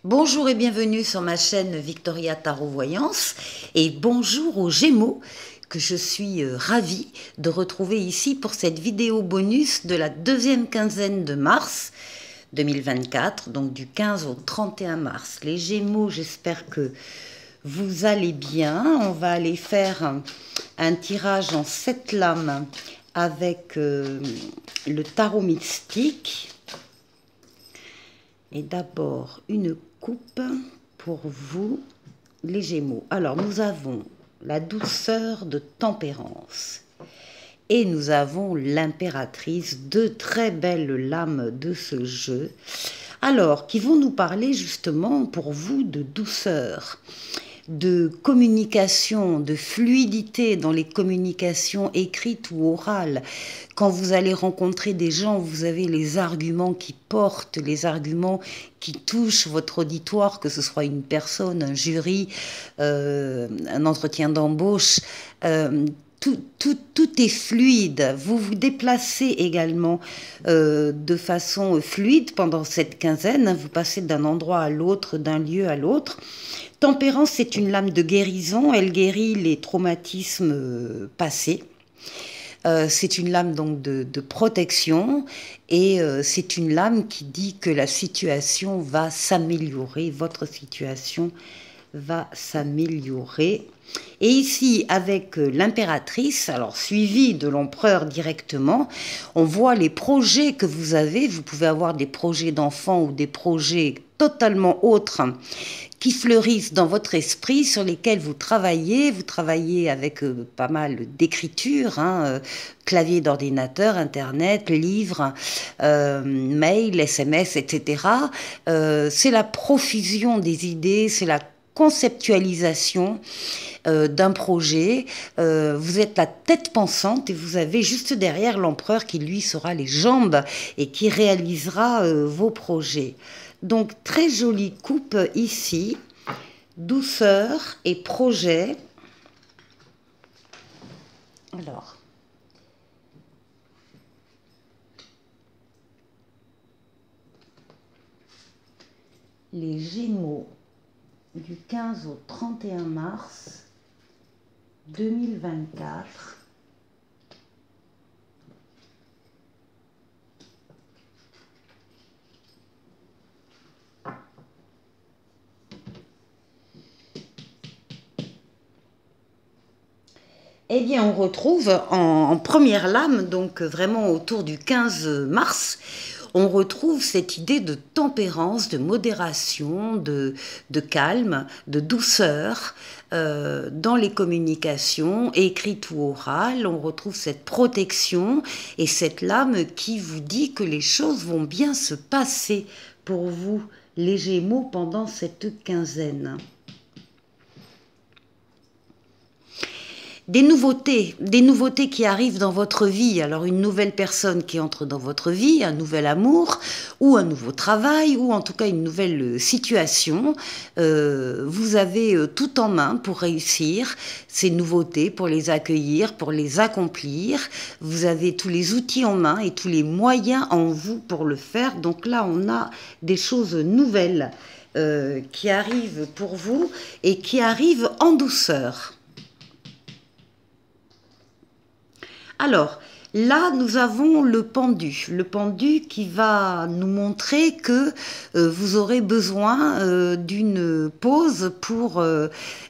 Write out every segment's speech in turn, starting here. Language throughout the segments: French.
Bonjour et bienvenue sur ma chaîne Victoria Tarot Voyance et bonjour aux Gémeaux que je suis ravie de retrouver ici pour cette vidéo bonus de la deuxième quinzaine de mars 2024, donc du 15 au 31 mars. Les Gémeaux, j'espère que vous allez bien. On va aller faire un tirage en 7 lames avec le tarot mystique. Et d'abord, une coupe pour vous, les Gémeaux. Alors, nous avons la douceur de tempérance. Et nous avons l'impératrice, deux très belles lames de ce jeu. Alors, qui vont nous parler justement pour vous de douceur, de communication, de fluidité dans les communications écrites ou orales. Quand vous allez rencontrer des gens, vous avez les arguments qui portent, les arguments qui touchent votre auditoire, que ce soit une personne, un jury, un entretien d'embauche. Tout est fluide. Vous vous déplacez également de façon fluide pendant cette quinzaine. Vous passez d'un endroit à l'autre, d'un lieu à l'autre. Tempérance, c'est une lame de guérison. Elle guérit les traumatismes passés. C'est une lame donc de protection et c'est une lame qui dit que la situation va s'améliorer. Votre situation va s'améliorer. Et ici, avec l'impératrice, alors suivie de l'empereur directement, on voit les projets que vous avez. Vous pouvez avoir des projets d'enfants ou des projets totalement autres qui fleurissent dans votre esprit, sur lesquels vous travaillez. Vous travaillez avec pas mal d'écriture, clavier d'ordinateur, internet, livres, mail, SMS, etc. C'est la profusion des idées, c'est la conceptualisation d'un projet. Vous êtes la tête pensante et vous avez juste derrière l'empereur qui lui sera les jambes et qui réalisera vos projets. Donc très jolie coupe ici, douceur et projet. Alors, les Gémeaux du 15 au 31 mars 2024. Eh bien, on retrouve en première lame, donc vraiment autour du 15 mars, on retrouve cette idée de tempérance, de modération, de calme, de douceur dans les communications, écrites ou orales. On retrouve cette protection et cette lame qui vous dit que les choses vont bien se passer pour vous, les Gémeaux, pendant cette quinzaine. Des nouveautés qui arrivent dans votre vie. Alors une nouvelle personne qui entre dans votre vie, un nouvel amour ou un nouveau travail ou en tout cas une nouvelle situation. Vous avez tout en main pour réussir ces nouveautés, pour les accueillir, pour les accomplir. Vous avez tous les outils en main et tous les moyens en vous pour le faire. Donc là, on a des choses nouvelles qui arrivent pour vous et qui arrivent en douceur. Alors, là, nous avons le pendu qui va nous montrer que vous aurez besoin d'une pause pour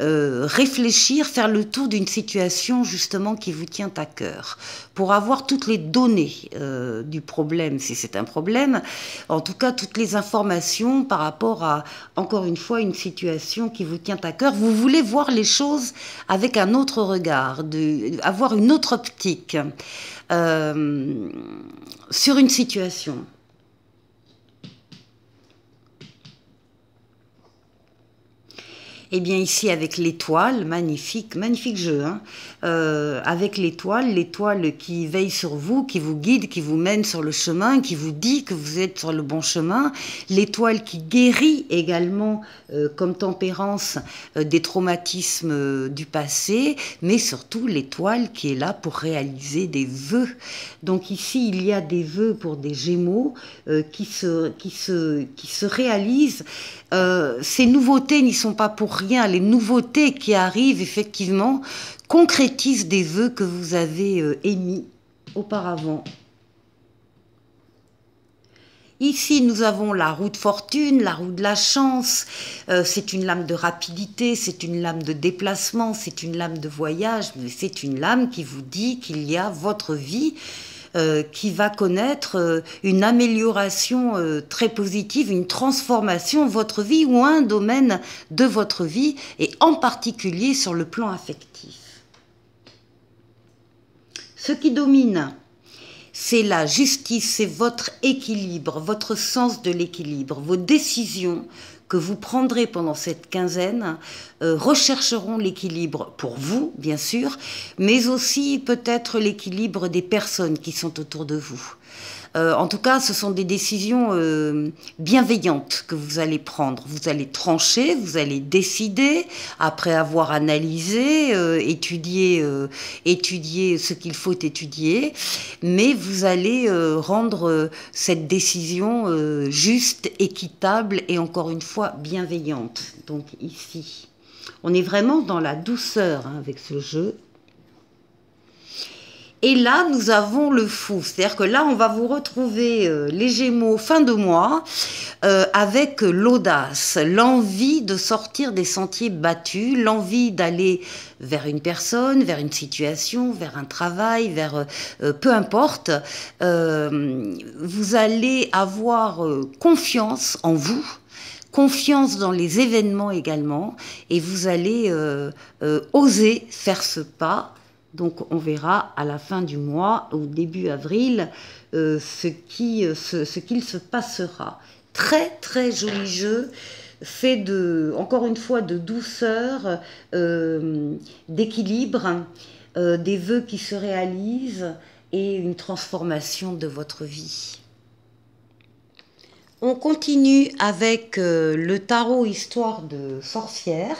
réfléchir, faire le tour d'une situation justement qui vous tient à cœur, pour avoir toutes les données du problème, si c'est un problème, en tout cas toutes les informations par rapport à, encore une fois, une situation qui vous tient à cœur. Vous voulez voir les choses avec un autre regard, avoir une autre optique sur une situation. Eh bien ici avec l'étoile, magnifique, magnifique jeu, hein, avec l'étoile qui veille sur vous, qui vous guide, qui vous mène sur le chemin, qui vous dit que vous êtes sur le bon chemin, l'étoile qui guérit également, comme Tempérance, des traumatismes du passé, mais surtout l'étoile qui est là pour réaliser des vœux. Donc ici il y a des vœux pour des Gémeaux qui se réalisent. Ces nouveautés n'y sont pas pour rien. Les nouveautés qui arrivent, effectivement, concrétisent des vœux que vous avez émis auparavant. Ici, nous avons la roue de fortune, la roue de la chance. C'est une lame de rapidité, c'est une lame de déplacement, c'est une lame de voyage, mais c'est une lame qui vous dit qu'il y a votre vie qui va connaître une amélioration très positive, une transformation de votre vie ou un domaine de votre vie, et en particulier sur le plan affectif. Ce qui domine, c'est la justice, c'est votre équilibre, votre sens de l'équilibre, vos décisions que vous prendrez pendant cette quinzaine rechercheront l'équilibre pour vous, bien sûr, mais aussi peut-être l'équilibre des personnes qui sont autour de vous. En tout cas, ce sont des décisions bienveillantes que vous allez prendre. Vous allez trancher, vous allez décider, après avoir analysé, étudié ce qu'il faut étudier, mais vous allez rendre cette décision juste, équitable et encore une fois bienveillante. Donc ici, on est vraiment dans la douceur hein, avec ce jeu. Et là, nous avons le fou. C'est-à-dire que là, on va vous retrouver les Gémeaux fin de mois avec l'audace, l'envie de sortir des sentiers battus, l'envie d'aller vers une personne, vers une situation, vers un travail, vers peu importe. Vous allez avoir confiance en vous, confiance dans les événements également, et vous allez oser faire ce pas. Donc on verra à la fin du mois, au début avril, ce qu'il se passera. Très très joli jeu, fait encore une fois de douceur, d'équilibre, des vœux qui se réalisent et une transformation de votre vie. On continue avec le tarot Histoire de sorcière.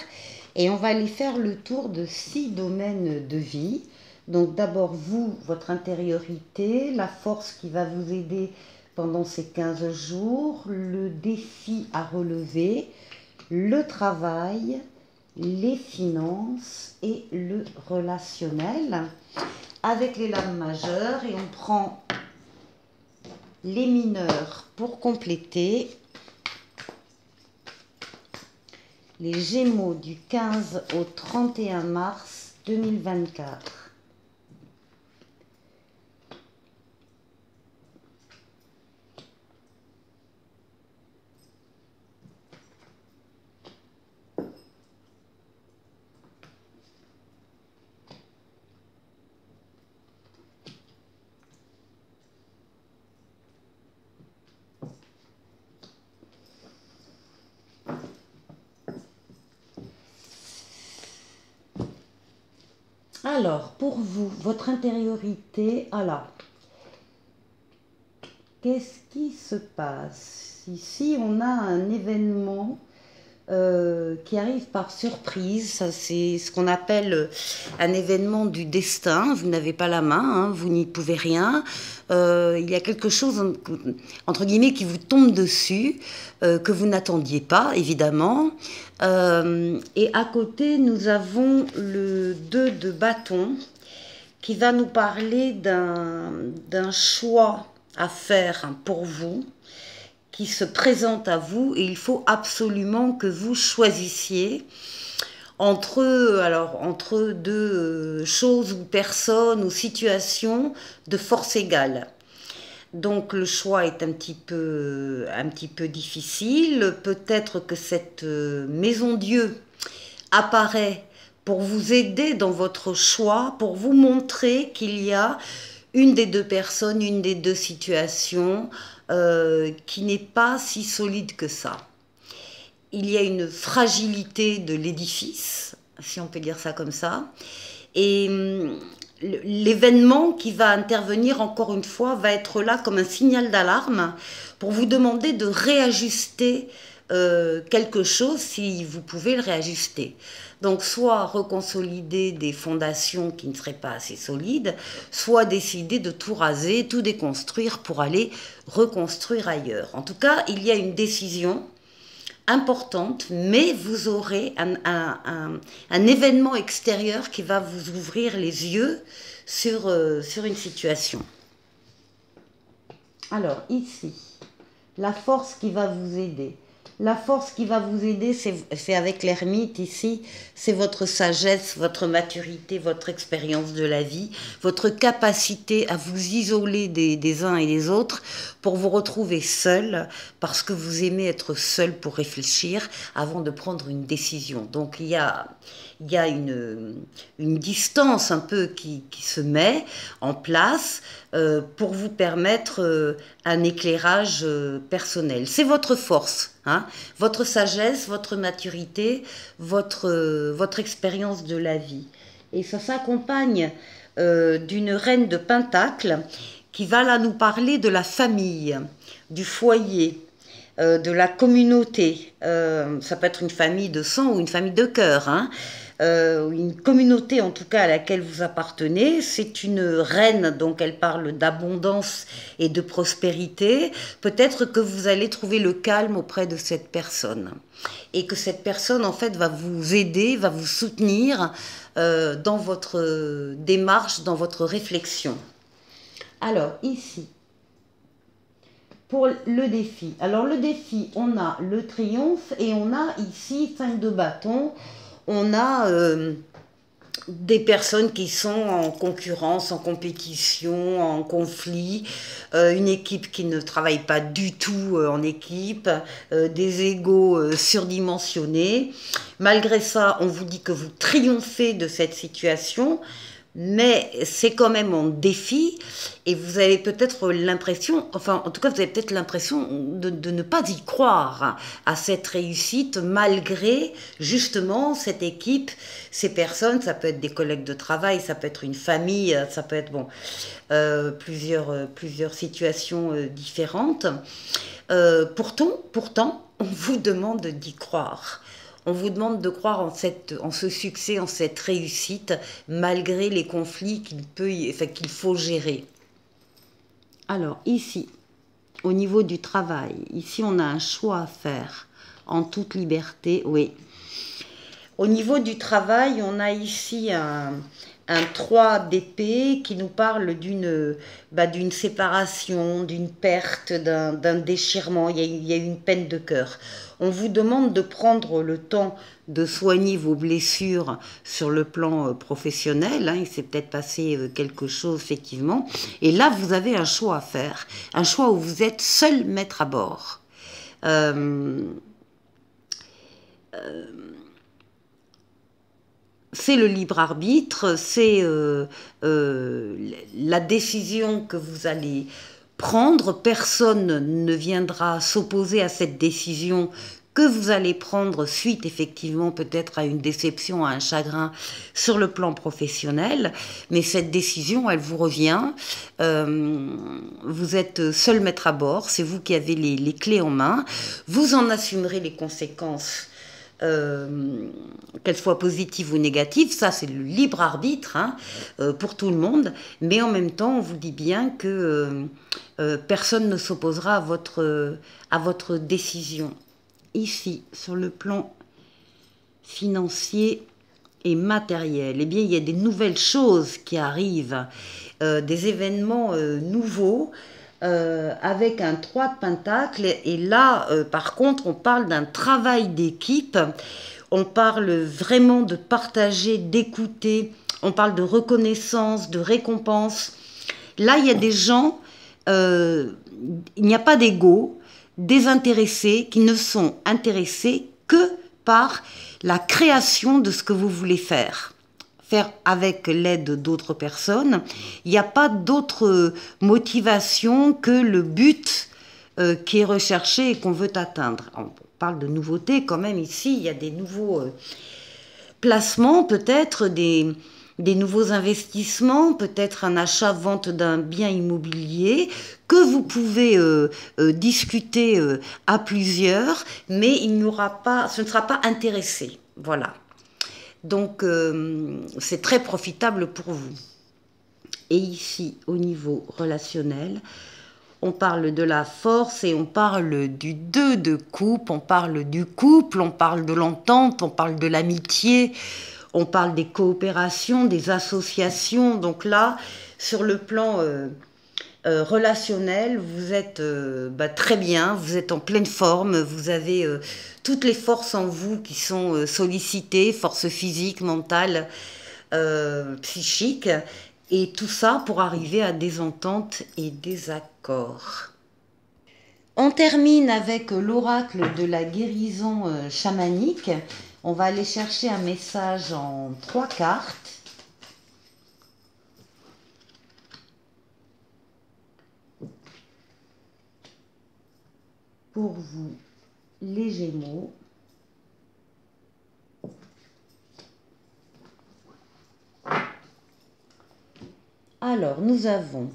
Et on va aller faire le tour de 6 domaines de vie. Donc d'abord vous, votre intériorité, la force qui va vous aider pendant ces 15 jours, le défi à relever, le travail, les finances et le relationnel. Avec les lames majeures, et on prend les mineurs pour compléter. Les Gémeaux du 15 au 31 mars 2024. Alors, pour vous, votre intériorité, alors, qu'est-ce qui se passe? Ici, on a un événement qui arrive par surprise. Ça, c'est ce qu'on appelle un événement du destin. Vous n'avez pas la main, hein, vous n'y pouvez rien. Il y a quelque chose, entre guillemets, qui vous tombe dessus, que vous n'attendiez pas, évidemment. Et à côté, nous avons le 2 de bâton qui va nous parler d'un choix à faire pour vous, qui se présente à vous, et il faut absolument que vous choisissiez entre deux choses ou personnes ou situations de force égale. Donc le choix est un petit peu difficile. Peut-être que cette maison Dieu apparaît pour vous aider dans votre choix, pour vous montrer qu'il y a une des deux personnes, une des deux situations qui n'est pas si solide que ça. il y a une fragilité de l'édifice, si on peut dire ça comme ça. Et l'événement qui va intervenir, encore une fois, va être là comme un signal d'alarme pour vous demander de réajuster quelque chose si vous pouvez le réajuster. Donc soit reconsolider des fondations qui ne seraient pas assez solides, soit décider de tout raser, tout déconstruire pour aller reconstruire ailleurs. En tout cas, il y a une décision importante, mais vous aurez un événement extérieur qui va vous ouvrir les yeux sur une situation. Alors ici, la force qui va vous aider. La force qui va vous aider, c'est avec l'ermite ici, c'est votre sagesse, votre maturité, votre expérience de la vie, votre capacité à vous isoler des uns et des autres pour vous retrouver seul, parce que vous aimez être seul pour réfléchir avant de prendre une décision. Donc il y a une distance un peu qui se met en place pour vous permettre un éclairage personnel. C'est votre force, hein, votre sagesse, votre maturité, votre expérience de la vie. Et ça s'accompagne d'une reine de Pentacle qui va là nous parler de la famille, du foyer, de la communauté. Ça peut être une famille de sang ou une famille de cœur, hein. Une communauté en tout cas à laquelle vous appartenez. C'est une reine, donc elle parle d'abondance et de prospérité. Peut-être que vous allez trouver le calme auprès de cette personne et que cette personne en fait va vous aider, va vous soutenir dans votre démarche, dans votre réflexion. Alors ici, pour le défi. Alors le défi, on a le triomphe et on a ici 5 de bâton. On a des personnes qui sont en concurrence, en compétition, en conflit, une équipe qui ne travaille pas du tout en équipe, des égos surdimensionnés. Malgré ça, on vous dit que vous triomphez de cette situation, mais c'est quand même en défi et vous avez peut-être l'impression, enfin en tout cas vous avez peut-être l'impression de ne pas y croire à cette réussite malgré justement cette équipe, ces personnes, ça peut être des collègues de travail, ça peut être une famille, ça peut être bon, plusieurs situations différentes. Pourtant, on vous demande d'y croire. On vous demande de croire en ce succès, en cette réussite, malgré les conflits qu'il faut gérer. Alors ici, au niveau du travail, ici on a un choix à faire, en toute liberté, oui. Au niveau du travail, on a ici un 3 d'épée qui nous parle d'une séparation, d'une perte, d'un déchirement, il y a une peine de cœur. On vous demande de prendre le temps de soigner vos blessures sur le plan professionnel, hein, il s'est peut-être passé quelque chose effectivement, et là vous avez un choix à faire, un choix où vous êtes seul maître à bord. C'est le libre arbitre, c'est la décision que vous allez prendre. Personne ne viendra s'opposer à cette décision que vous allez prendre suite effectivement peut-être à une déception, à un chagrin sur le plan professionnel. Mais cette décision, elle vous revient. Vous êtes seul maître à bord, c'est vous qui avez les clés en main. Vous en assumerez les conséquences. Qu'elles soient positives ou négatives, ça c'est le libre arbitre hein, pour tout le monde, mais en même temps on vous dit bien que personne ne s'opposera à votre décision. Ici, sur le plan financier et matériel, eh bien il y a des nouvelles choses qui arrivent, des événements nouveaux, avec un 3 de pentacle, et là par contre on parle d'un travail d'équipe, on parle vraiment de partager, d'écouter, on parle de reconnaissance, de récompense. Là il y a des gens, il n'y a pas d'ego, désintéressés qui ne sont intéressés que par la création de ce que vous voulez faire avec l'aide d'autres personnes. Il n'y a pas d'autre motivation que le but qui est recherché et qu'on veut atteindre. parle de nouveautés quand même ici, il y a des nouveaux placements, peut-être des nouveaux investissements, peut-être un achat-vente d'un bien immobilier que vous pouvez discuter à plusieurs, mais ce ne sera pas intéressé. Voilà. Donc, c'est très profitable pour vous. Et ici, au niveau relationnel, on parle de la force et on parle du 2 de coupe, on parle du couple, on parle de l'entente, on parle de l'amitié, on parle des coopérations, des associations. Donc là, sur le plan relationnel, vous êtes très bien, vous êtes en pleine forme, vous avez toutes les forces en vous qui sont sollicitées, forces physiques, mentales, psychiques, et tout ça pour arriver à des ententes et des accords. On termine avec l'oracle de la guérison chamanique. On va aller chercher un message en 3 cartes. Pour vous, les Gémeaux. Alors, nous avons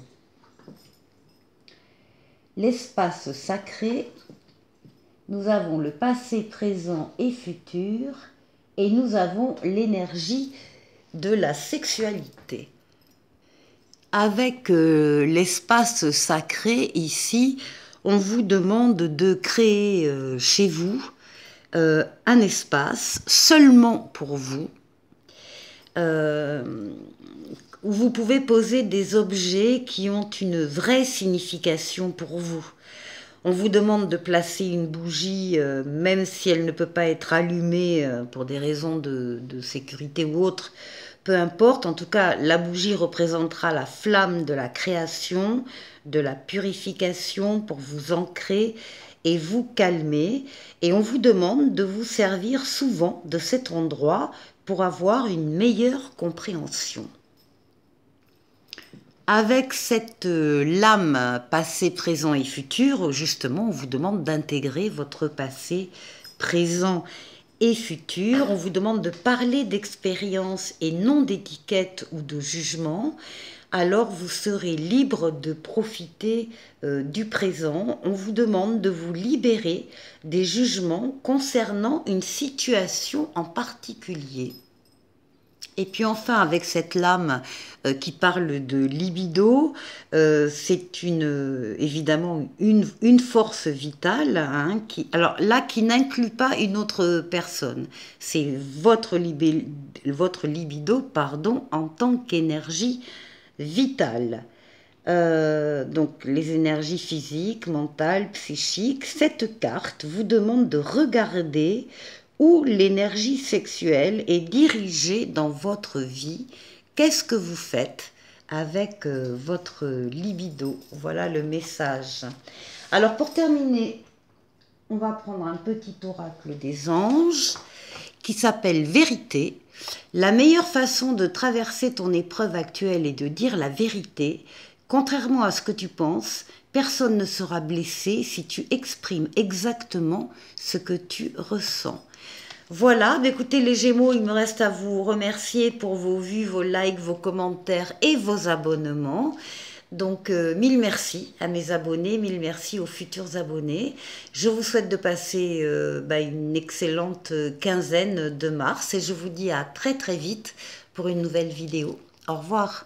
l'espace sacré, nous avons le passé, présent et futur, et nous avons l'énergie de la sexualité. Avec l'espace sacré, ici, on vous demande de créer chez vous un espace seulement pour vous, où vous pouvez poser des objets qui ont une vraie signification pour vous. On vous demande de placer une bougie, même si elle ne peut pas être allumée pour des raisons de sécurité ou autre, peu importe. En tout cas, la bougie représentera la flamme de la création, de la purification pour vous ancrer et vous calmer. Et on vous demande de vous servir souvent de cet endroit pour avoir une meilleure compréhension. Avec cette lame passé, présent et futur, justement, on vous demande d'intégrer votre passé, présent et futur. On vous demande de parler d'expérience et non d'étiquette ou de jugement. Alors vous serez libre de profiter du présent. On vous demande de vous libérer des jugements concernant une situation en particulier. Et puis enfin, avec cette lame qui parle de libido, c'est évidemment une force vitale, hein, qui n'inclut pas une autre personne. C'est votre libido, en tant qu'énergie vitale. Donc les énergies physiques, mentales, psychiques. Cette carte vous demande de regarder où l'énergie sexuelle est dirigée dans votre vie. Qu'est-ce que vous faites avec votre libido? Voilà le message. Alors pour terminer, on va prendre un petit oracle des anges qui s'appelle Vérité. La meilleure façon de traverser ton épreuve actuelle est de dire la vérité. Contrairement à ce que tu penses, personne ne sera blessé si tu exprimes exactement ce que tu ressens. Voilà, écoutez les Gémeaux, il me reste à vous remercier pour vos vues, vos likes, vos commentaires et vos abonnements. Donc, mille merci à mes abonnés, mille merci aux futurs abonnés. Je vous souhaite de passer une excellente quinzaine de mars et je vous dis à très très vite pour une nouvelle vidéo. Au revoir.